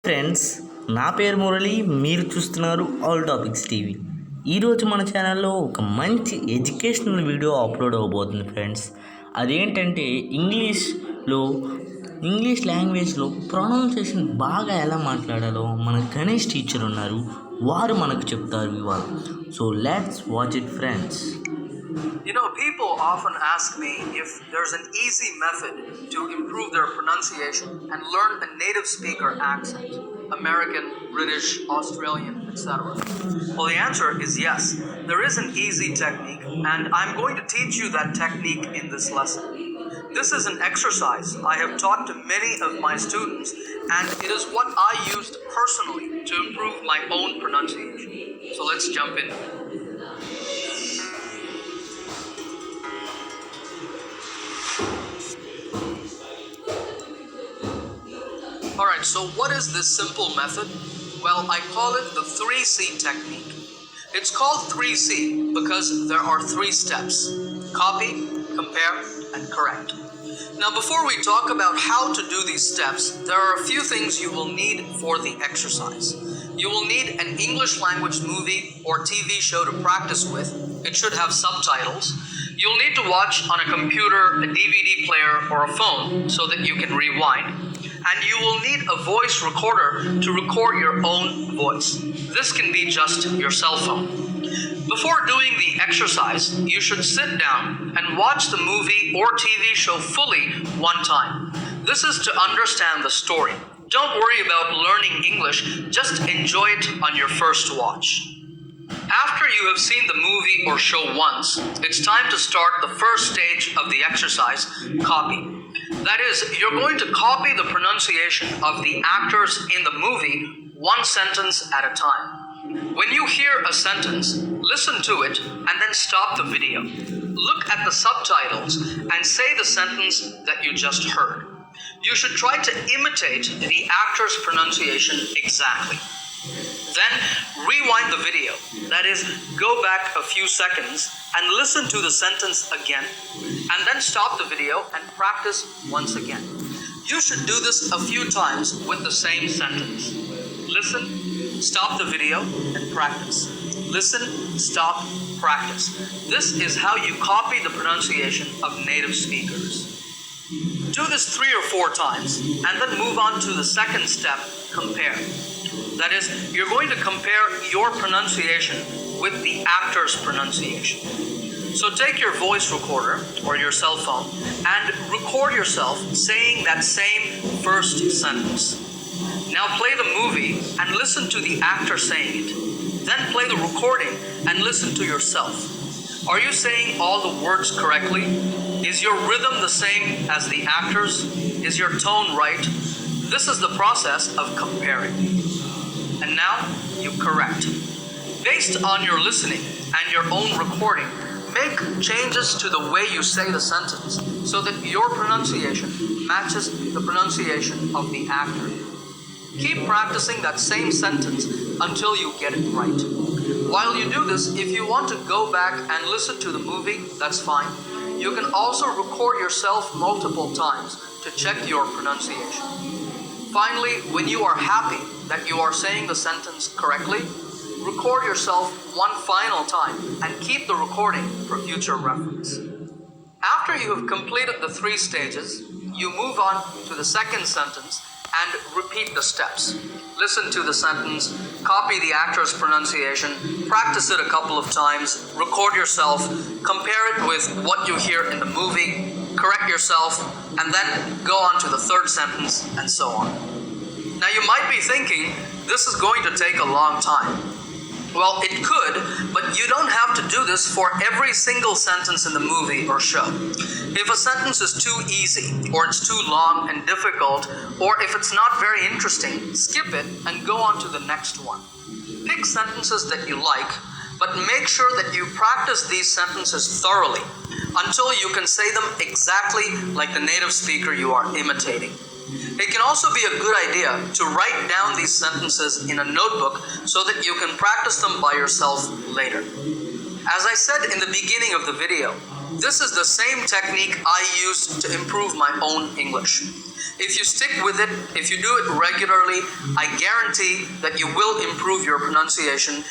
Friends, నా పేరు మురళి. మీరు చూస్తున్నారు ఆల్ టాపిక్స్ టీవీ. ఈరోజు మన ఛానల్లో ఒక మంచి ఎడ్యుకేషనల్ వీడియో అప్లోడ్ అవ్వబోతుంది ఫ్రెండ్స్. అదేంటంటే ఇంగ్లీష్ లాంగ్వేజ్లో ప్రొనౌన్సియేషన్ బాగా ఎలా మాట్లాడాలో మన గణేష్ టీచర్ ఉన్నారు, వారు మనకు చెప్తారు ఇవాళ. So let's watch it friends. People often ask me if there's an easy method to improve their pronunciation and learn a native speaker accent, American, British, Australian, etc. Well, the answer is yes. There is an easy technique, and I'm going to teach you that technique in this lesson. This is an exercise I have taught to many of my students, and it is what I used personally to improve my own pronunciation. So let's jump in. Alright, so what is this simple method? Well, I call it the 3C technique. It's called 3C because there are 3 steps: copy, compare, and correct. Now, before we talk about how to do these steps, there are a few things you will need for the exercise. You will need an English language movie or TV show to practice with. It should have subtitles. You'll need to watch on a computer, a DVD player, or a phone so that you can rewind. And you will need a voice recorder to record your own voice. This can be just your cell phone. Before doing the exercise, you should sit down and watch the movie or TV show fully one time. This is to understand the story. Don't worry about learning English, just enjoy it on your first watch. After you have seen the movie or show once, it's time to start the first stage of the exercise, copy. That is, you're going to copy the pronunciation of the actors in the movie one sentence at a time. When you hear a sentence, listen to it and then stop the video. Look at the subtitles and say the sentence that you just heard. You should try to imitate the actor's pronunciation exactly. Then rewind the video. That is, go back a few seconds and listen to the sentence again, and then stop the video and practice once again. You should do this a few times with the same sentence. Listen, stop the video, and practice. Listen, stop, practice. This is how you copy the pronunciation of native speakers. Do this 3 or 4 times, and then move on to the second step, compare. That is, you're going to compare your pronunciation with the actor's pronunciation. So take your voice recorder or your cell phone and record yourself saying that same first sentence. Now play the movie and listen to the actor saying it. Then play the recording and listen to yourself. Are you saying all the words correctly? Is your rhythm the same as the actor's? Is your tone right? This is the process of comparing. And now you correct. Based on your listening and your own recording, make changes to the way you say the sentence so that your pronunciation matches the pronunciation of the actor. Keep practicing that same sentence until you get it right. While you do this, if you want to go back and listen to the movie, that's fine. You can also record yourself multiple times to check your pronunciation. Finally, when you are happy that you are saying the sentence correctly, record yourself one final time and keep the recording for future reference. After you have completed the 3 stages, you move on to the second sentence and repeat the steps. Listen to the sentence, copy the actor's pronunciation, practice it a couple of times, record yourself, compare it with what you hear in the movie, correct yourself, and then go on to the third sentence, and so on. Now you might be thinking, this is going to take a long time. Well, it could, but you don't have to do this for every single sentence in the movie or show. If a sentence is too easy, or it's too long and difficult, or if it's not very interesting, skip it and go on to the next one. Pick sentences that you like, but make sure that you practice these sentences thoroughly until you can say them exactly like the native speaker you are imitating. It can also be a good idea to write down these sentences in a notebook so that you can practice them by yourself later. As I said in the beginning of the video, This is the same technique I use to improve my own English. If you stick with it, if you do it regularly, I guarantee that you will improve your pronunciation